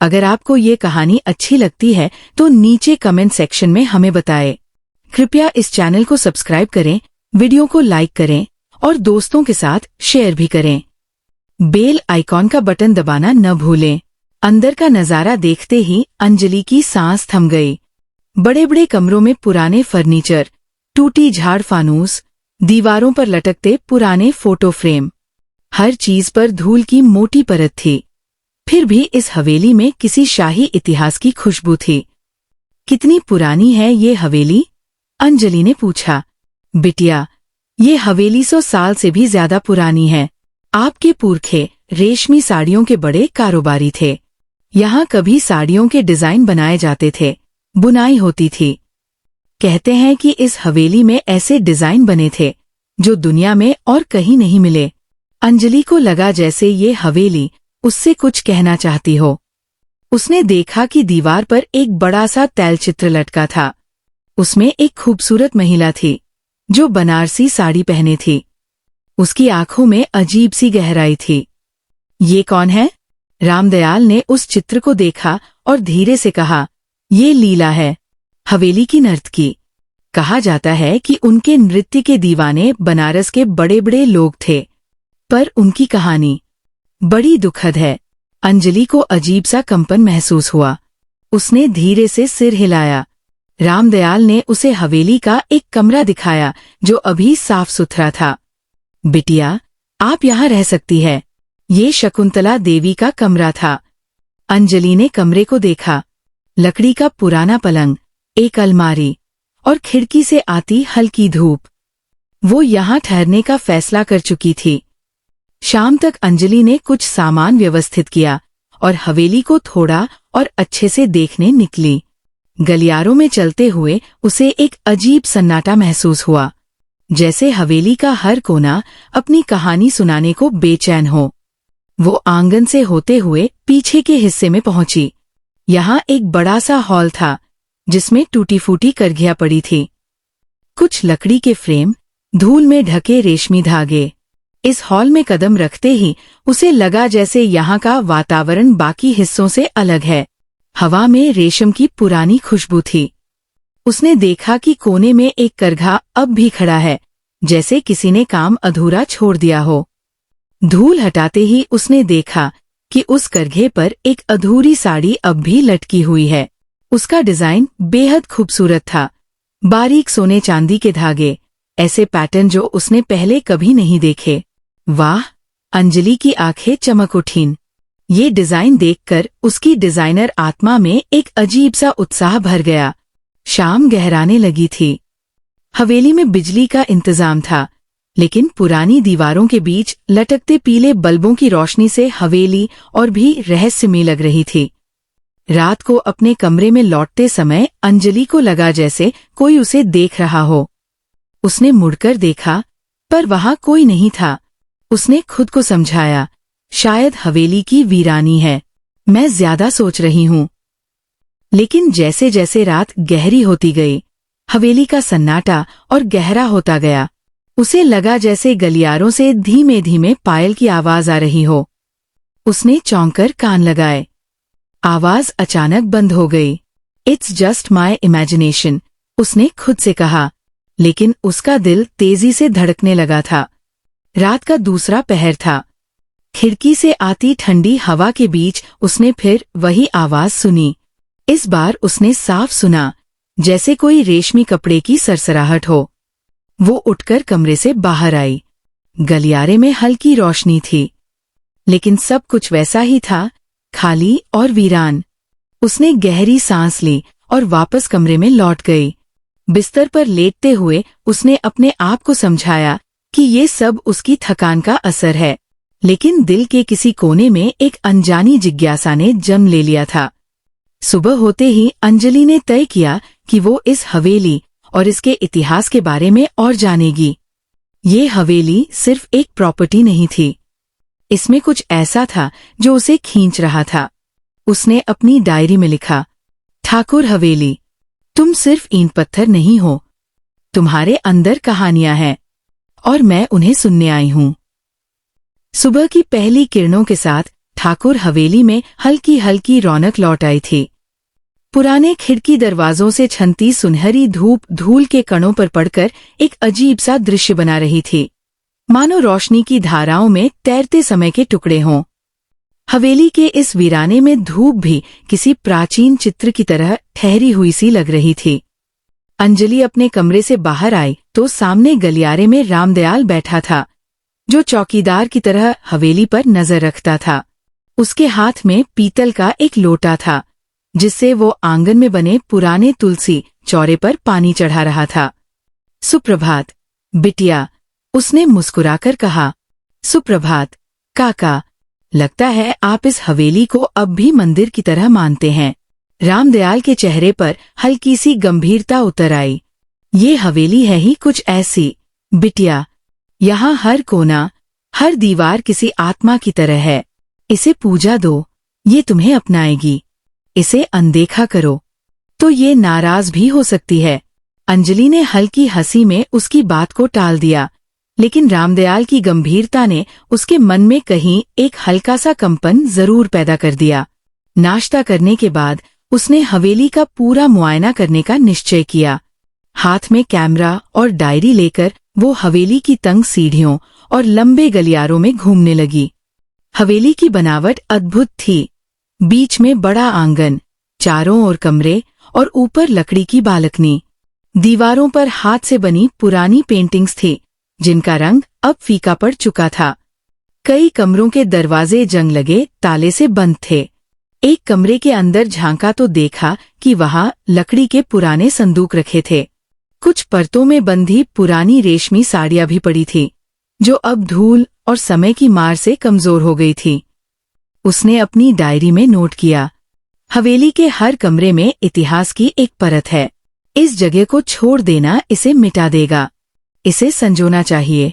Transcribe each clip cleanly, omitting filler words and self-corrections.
अगर आपको ये कहानी अच्छी लगती है तो नीचे कमेंट सेक्शन में हमें बताएं। कृपया इस चैनल को सब्सक्राइब करें, वीडियो को लाइक करें और दोस्तों के साथ शेयर भी करें। बेल आइकॉन का बटन दबाना न भूलें। अंदर का नजारा देखते ही अंजलि की सांस थम गई। बड़े बड़े कमरों में पुराने फर्नीचर, टूटी झाड़ फानूस, दीवारों पर लटकते पुराने फोटो फ्रेम, हर चीज पर धूल की मोटी परत थी। फिर भी इस हवेली में किसी शाही इतिहास की खुशबू थी। कितनी पुरानी है ये हवेली? अंजलि ने पूछा। बिटिया, ये हवेली 100 साल से भी ज्यादा पुरानी है। आपके पुरखे रेशमी साड़ियों के बड़े कारोबारी थे। यहाँ कभी साड़ियों के डिजाइन बनाए जाते थे, बुनाई होती थी। कहते हैं कि इस हवेली में ऐसे डिजाइन बने थे जो दुनिया में और कहीं नहीं मिले। अंजलि को लगा जैसे ये हवेली उससे कुछ कहना चाहती हो। उसने देखा कि दीवार पर एक बड़ा सा तैलचित्र लटका था। उसमें एक खूबसूरत महिला थी जो बनारसी साड़ी पहने थी। उसकी आंखों में अजीब सी गहराई थी। ये कौन है? रामदयाल ने उस चित्र को देखा और धीरे से कहा, ये लीला है, हवेली की नर्तकी। कहा जाता है कि उनके नृत्य के दीवाने बनारस के बड़े बड़े लोग थे, पर उनकी कहानी बड़ी दुखद है। अंजलि को अजीब सा कंपन महसूस हुआ। उसने धीरे से सिर हिलाया। रामदयाल ने उसे हवेली का एक कमरा दिखाया जो अभी साफ सुथरा था। बिटिया, आप यहाँ रह सकती है। ये शकुंतला देवी का कमरा था। अंजलि ने कमरे को देखा। लकड़ी का पुराना पलंग, एक अलमारी और खिड़की से आती हल्की धूप। वो यहाँ ठहरने का फैसला कर चुकी थी। शाम तक अंजलि ने कुछ सामान व्यवस्थित किया और हवेली को थोड़ा और अच्छे से देखने निकली। गलियारों में चलते हुए उसे एक अजीब सन्नाटा महसूस हुआ, जैसे हवेली का हर कोना अपनी कहानी सुनाने को बेचैन हो। वो आंगन से होते हुए पीछे के हिस्से में पहुंची। यहाँ एक बड़ा सा हॉल था जिसमें टूटी फूटी करघियां पड़ी थी। कुछ लकड़ी के फ्रेम, धूल में ढके रेशमी धागे। इस हॉल में कदम रखते ही उसे लगा जैसे यहाँ का वातावरण बाकी हिस्सों से अलग है। हवा में रेशम की पुरानी खुशबू थी। उसने देखा कि कोने में एक करघा अब भी खड़ा है, जैसे किसी ने काम अधूरा छोड़ दिया हो। धूल हटाते ही उसने देखा कि उस करघे पर एक अधूरी साड़ी अब भी लटकी हुई है। उसका डिजाइन बेहद खूबसूरत था। बारीक सोने चांदी के धागे, ऐसे पैटर्न जो उसने पहले कभी नहीं देखे। वाह! अंजलि की आंखें चमक उठीं। ये डिजाइन देखकर उसकी डिजाइनर आत्मा में एक अजीब सा उत्साह भर गया। शाम गहराने लगी थी। हवेली में बिजली का इंतजाम था, लेकिन पुरानी दीवारों के बीच लटकते पीले बल्बों की रोशनी से हवेली और भी रहस्यमयी लग रही थी। रात को अपने कमरे में लौटते समय अंजलि को लगा जैसे कोई उसे देख रहा हो। उसने मुड़कर देखा, पर वहां कोई नहीं था। उसने खुद को समझाया, शायद हवेली की वीरानी है, मैं ज्यादा सोच रही हूँ। लेकिन जैसे जैसे रात गहरी होती गई, हवेली का सन्नाटा और गहरा होता गया। उसे लगा जैसे गलियारों से धीमे धीमे पायल की आवाज आ रही हो। उसने चौंककर कान लगाए। आवाज अचानक बंद हो गई। इट्स जस्ट माई इमेजिनेशन, उसने खुद से कहा, लेकिन उसका दिल तेजी से धड़कने लगा था। रात का दूसरा पहर था। खिड़की से आती ठंडी हवा के बीच उसने फिर वही आवाज सुनी। इस बार उसने साफ सुना, जैसे कोई रेशमी कपड़े की सरसराहट हो। वो उठकर कमरे से बाहर आई। गलियारे में हल्की रोशनी थी, लेकिन सब कुछ वैसा ही था, खाली और वीरान। उसने गहरी सांस ली और वापस कमरे में लौट गई। बिस्तर पर लेटते हुए उसने अपने आप को समझाया कि ये सब उसकी थकान का असर है, लेकिन दिल के किसी कोने में एक अनजानी जिज्ञासा ने जन्म ले लिया था। सुबह होते ही अंजलि ने तय किया कि वो इस हवेली और इसके इतिहास के बारे में और जानेगी। ये हवेली सिर्फ एक प्रॉपर्टी नहीं थी, इसमें कुछ ऐसा था जो उसे खींच रहा था। उसने अपनी डायरी में लिखा, ठाकुर हवेली, तुम सिर्फ ईंट पत्थर नहीं हो, तुम्हारे अंदर कहानियां हैं और मैं उन्हें सुनने आई हूं। सुबह की पहली किरणों के साथ ठाकुर हवेली में हल्की हल्की रौनक लौट आई थी। पुराने खिड़की दरवाजों से छनती सुनहरी धूप धूल के कणों पर पड़कर एक अजीब सा दृश्य बना रही थी, मानो रोशनी की धाराओं में तैरते समय के टुकड़े हों। हवेली के इस वीराने में धूप भी किसी प्राचीन चित्र की तरह ठहरी हुई सी लग रही थी। अंजलि अपने कमरे से बाहर आई तो सामने गलियारे में रामदयाल बैठा था, जो चौकीदार की तरह हवेली पर नजर रखता था। उसके हाथ में पीतल का एक लोटा था, जिससे वो आंगन में बने पुराने तुलसी चौरे पर पानी चढ़ा रहा था। सुप्रभात बिटिया, उसने मुस्कुराकर कहा। सुप्रभात काका, लगता है आप इस हवेली को अब भी मंदिर की तरह मानते हैं। रामदयाल के चेहरे पर हल्की सी गंभीरता उतर आई। ये हवेली है ही कुछ ऐसी बिटिया, यहाँ हर कोना, हर दीवार किसी आत्मा की तरह है। इसे पूजा दो, ये तुम्हें अपनाएगी। इसे अनदेखा करो तो ये नाराज भी हो सकती है। अंजलि ने हल्की हंसी में उसकी बात को टाल दिया, लेकिन रामदयाल की गंभीरता ने उसके मन में कहीं एक हल्का सा कंपन जरूर पैदा कर दिया। नाश्ता करने के बाद उसने हवेली का पूरा मुआयना करने का निश्चय किया। हाथ में कैमरा और डायरी लेकर वो हवेली की तंग सीढ़ियों और लंबे गलियारों में घूमने लगी। हवेली की बनावट अद्भुत थी। बीच में बड़ा आंगन, चारों ओर कमरे और ऊपर लकड़ी की बालकनी। दीवारों पर हाथ से बनी पुरानी पेंटिंग्स थी, जिनका रंग अब फीका पड़ चुका था। कई कमरों के दरवाजे जंग लगे ताले से बंद थे। एक कमरे के अंदर झांका तो देखा कि वहां लकड़ी के पुराने संदूक रखे थे। कुछ परतों में बंधी पुरानी रेशमी साड़ियां भी पड़ी थी, जो अब धूल और समय की मार से कमजोर हो गई थी। उसने अपनी डायरी में नोट किया, हवेली के हर कमरे में इतिहास की एक परत है। इस जगह को छोड़ देना इसे मिटा देगा। इसे संजोना चाहिए।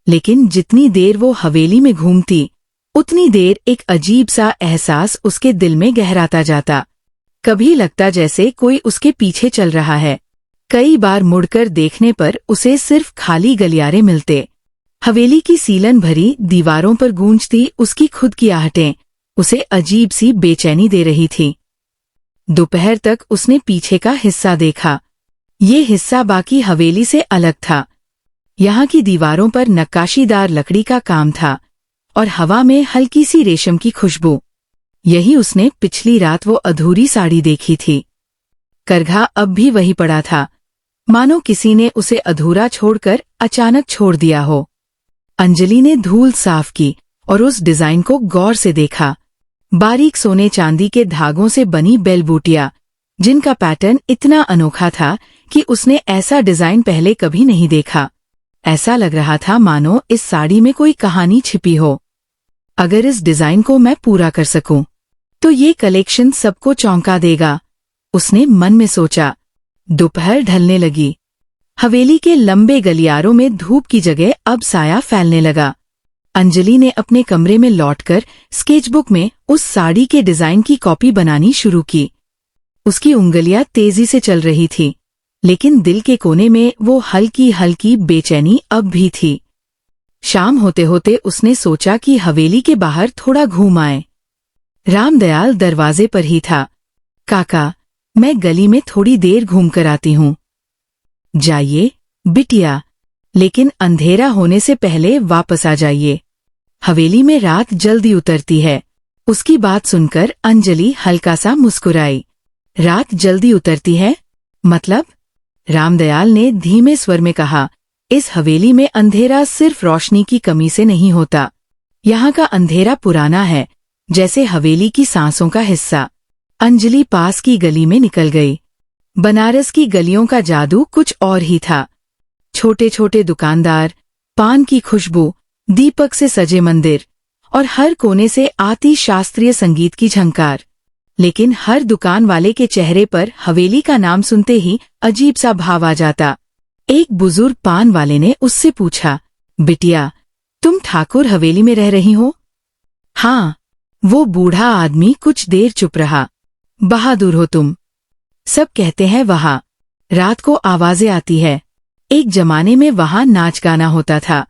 लेकिन जितनी देर वो हवेली में घूमती, उतनी देर एक अजीब सा एहसास उसके दिल में गहराता जाता। कभी लगता जैसे कोई उसके पीछे चल रहा है। कई बार मुड़कर देखने पर उसे सिर्फ खाली गलियारे मिलते। हवेली की सीलन भरी दीवारों पर गूंजती उसकी खुद की आहटें उसे अजीब सी बेचैनी दे रही थी। दोपहर तक उसने पीछे का हिस्सा देखा। ये हिस्सा बाकी हवेली से अलग था। यहाँ की दीवारों पर नक्काशीदार लकड़ी का काम था और हवा में हल्की सी रेशम की खुशबू। यही उसने पिछली रात वो अधूरी साड़ी देखी थी। करघा अब भी वही पड़ा था, मानो किसी ने उसे अधूरा छोड़कर अचानक छोड़ दिया हो। अंजलि ने धूल साफ की और उस डिजाइन को गौर से देखा। बारीक सोने चांदी के धागों से बनी बेल बूटियां, जिनका पैटर्न इतना अनोखा था कि उसने ऐसा डिजाइन पहले कभी नहीं देखा। ऐसा लग रहा था मानो इस साड़ी में कोई कहानी छिपी हो। अगर इस डिजाइन को मैं पूरा कर सकूं, तो ये कलेक्शन सबको चौंका देगा, उसने मन में सोचा। दोपहर ढलने लगी। हवेली के लंबे गलियारों में धूप की जगह अब साया फैलने लगा। अंजलि ने अपने कमरे में लौटकर स्केचबुक में उस साड़ी के डिजाइन की कॉपी बनानी शुरू की। उसकी उंगलियां तेजी से चल रही थी, लेकिन दिल के कोने में वो हल्की हल्की बेचैनी अब भी थी। शाम होते होते उसने सोचा कि हवेली के बाहर थोड़ा घूम आए। रामदयाल दरवाजे पर ही था। काका, मैं गली में थोड़ी देर घूम कर आती हूँ। जाइए बिटिया, लेकिन अंधेरा होने से पहले वापस आ जाइए। हवेली में रात जल्दी उतरती है। उसकी बात सुनकर अंजलि हल्का सा मुस्कुराई। रात जल्दी उतरती है मतलब? रामदयाल ने धीमे स्वर में कहा, इस हवेली में अंधेरा सिर्फ रोशनी की कमी से नहीं होता। यहाँ का अंधेरा पुराना है, जैसे हवेली की सांसों का हिस्सा। अंजलि पास की गली में निकल गई। बनारस की गलियों का जादू कुछ और ही था। छोटे छोटे दुकानदार, पान की खुशबू, दीपक से सजे मंदिर और हर कोने से आती शास्त्रीय संगीत की झंकार। लेकिन हर दुकान वाले के चेहरे पर हवेली का नाम सुनते ही अजीब सा भाव आ जाता। एक बुजुर्ग पान वाले ने उससे पूछा, बिटिया, तुम ठाकुर हवेली में रह रही हो? हाँ। वो बूढ़ा आदमी कुछ देर चुप रहा। बहादुर हो तुम, सब कहते हैं वहां। रात को आवाजें आती है। एक जमाने में वहां नाच गाना होता था।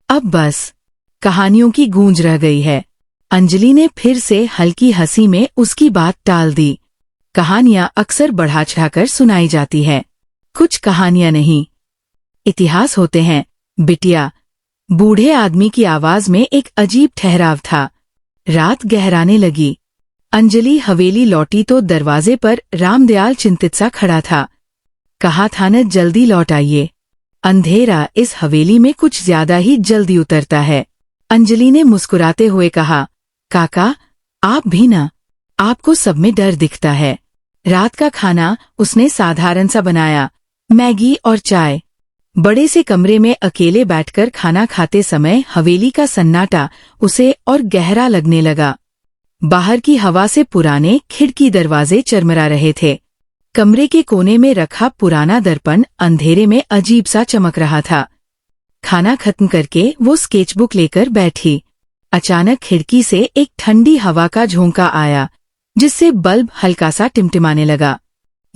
अब बस कहानियों की गूंज रह गई है। अंजलि ने फिर से हल्की हंसी में उसकी बात टाल दी। कहानियां अक्सर बढ़ा चढ़ाकर सुनाई जाती है, कुछ कहानियां नहीं, इतिहास होते हैं बिटिया। बूढ़े आदमी की आवाज में एक अजीब ठहराव था। रात गहराने लगी। अंजलि हवेली लौटी तो दरवाजे पर रामदयाल चिंतित सा खड़ा था। कहा था न जल्दी लौट आइए, अंधेरा इस हवेली में कुछ ज्यादा ही जल्दी उतरता है। अंजलि ने मुस्कुराते हुए कहा, काका आप भी ना, आपको सब में डर दिखता है। रात का खाना उसने साधारण सा बनाया, मैगी और चाय। बड़े से कमरे में अकेले बैठकर खाना खाते समय हवेली का सन्नाटा उसे और गहरा लगने लगा। बाहर की हवा से पुराने खिड़की दरवाजे चरमरा रहे थे। कमरे के कोने में रखा पुराना दर्पण अंधेरे में अजीब सा चमक रहा था। खाना खत्म करके वो स्केचबुक लेकर बैठी। अचानक खिड़की से एक ठंडी हवा का झोंका आया, जिससे बल्ब हल्का सा टिमटिमाने लगा।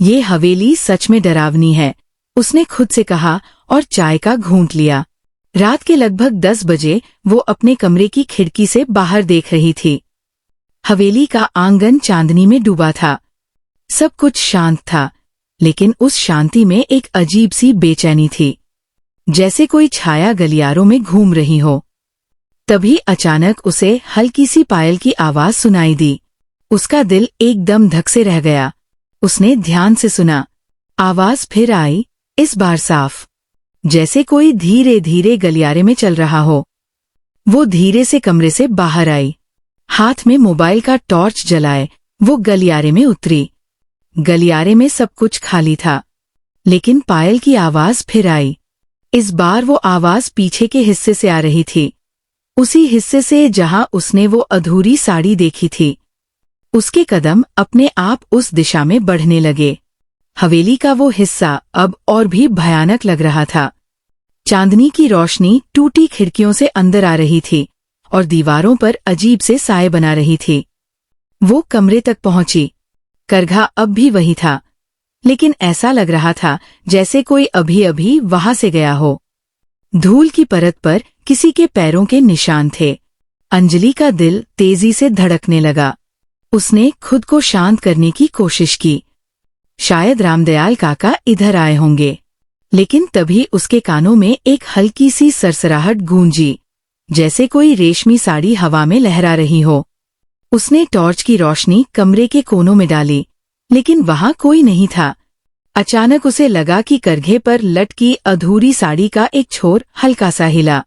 ये हवेली सच में डरावनी है, उसने खुद से कहा और चाय का घूंट लिया। रात के लगभग 10 बजे वो अपने कमरे की खिड़की से बाहर देख रही थी। हवेली का आंगन चांदनी में डूबा था। सब कुछ शांत था, लेकिन उस शांति में एक अजीब सी बेचैनी थी, जैसे कोई छाया गलियारों में घूम रही हो। तभी अचानक उसे हल्की सी पायल की आवाज सुनाई दी। उसका दिल एकदम धक से रह गया। उसने ध्यान से सुना। आवाज फिर आई, इस बार साफ, जैसे कोई धीरे धीरे गलियारे में चल रहा हो। वो धीरे से कमरे से बाहर आई। हाथ में मोबाइल का टॉर्च जलाए वो गलियारे में उतरी। गलियारे में सब कुछ खाली था, लेकिन पायल की आवाज फिर आई। इस बार वो आवाज पीछे के हिस्से से आ रही थी, उसी हिस्से से जहां उसने वो अधूरी साड़ी देखी थी। उसके कदम अपने आप उस दिशा में बढ़ने लगे। हवेली का वो हिस्सा अब और भी भयानक लग रहा था। चांदनी की रोशनी टूटी खिड़कियों से अंदर आ रही थी और दीवारों पर अजीब से साए बना रही थी। वो कमरे तक पहुंची। करघा अब भी वही था, लेकिन ऐसा लग रहा था जैसे कोई अभी अभी वहां से गया हो। धूल की परत पर किसी के पैरों के निशान थे। अंजलि का दिल तेजी से धड़कने लगा। उसने खुद को शांत करने की कोशिश की। शायद रामदयाल काका इधर आए होंगे, लेकिन तभी उसके कानों में एक हल्की सी सरसराहट गूंजी, जैसे कोई रेशमी साड़ी हवा में लहरा रही हो। उसने टॉर्च की रोशनी कमरे के कोनों में डाली, लेकिन वहां कोई नहीं था। अचानक उसे लगा कि करघे पर लटकी अधूरी साड़ी का एक छोर हल्का सा हिला।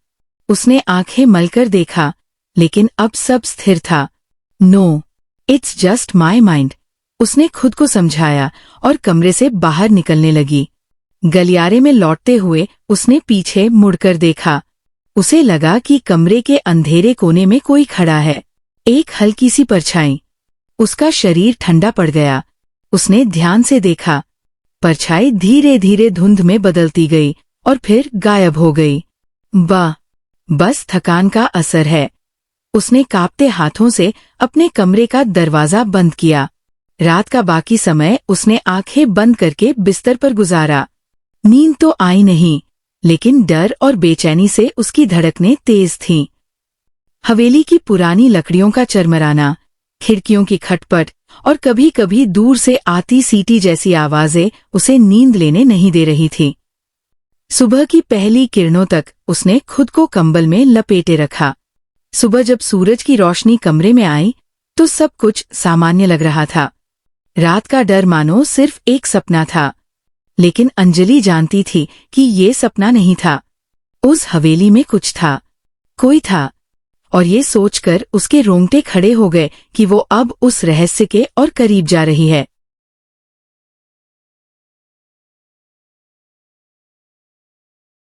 उसने आंखें मलकर देखा, लेकिन अब सब स्थिर था। No, it's just my mind, उसने खुद को समझाया और कमरे से बाहर निकलने लगी। गलियारे में लौटते हुए उसने पीछे मुड़कर देखा। उसे लगा कि कमरे के अंधेरे कोने में कोई खड़ा है, एक हल्की सी परछाई। उसका शरीर ठंडा पड़ गया। उसने ध्यान से देखा। परछाई धीरे धीरे धुंध में बदलती गई और फिर गायब हो गई। बस थकान का असर है। उसने कांपते हाथों से अपने कमरे का दरवाजा बंद किया। रात का बाकी समय उसने आंखें बंद करके बिस्तर पर गुजारा। नींद तो आई नहीं, लेकिन डर और बेचैनी से उसकी धड़कनें तेज थीं। हवेली की पुरानी लकड़ियों का चरमराना, खिड़कियों की खटपट और कभी कभी दूर से आती सीटी जैसी आवाजें उसे नींद लेने नहीं दे रही थी। सुबह की पहली किरणों तक उसने खुद को कंबल में लपेटे रखा। सुबह जब सूरज की रोशनी कमरे में आई तो सब कुछ सामान्य लग रहा था। रात का डर मानो सिर्फ एक सपना था, लेकिन अंजलि जानती थी कि ये सपना नहीं था। उस हवेली में कुछ था, कोई था, और ये सोचकर उसके रोंगटे खड़े हो गए कि वो अब उस रहस्य के और करीब जा रही है।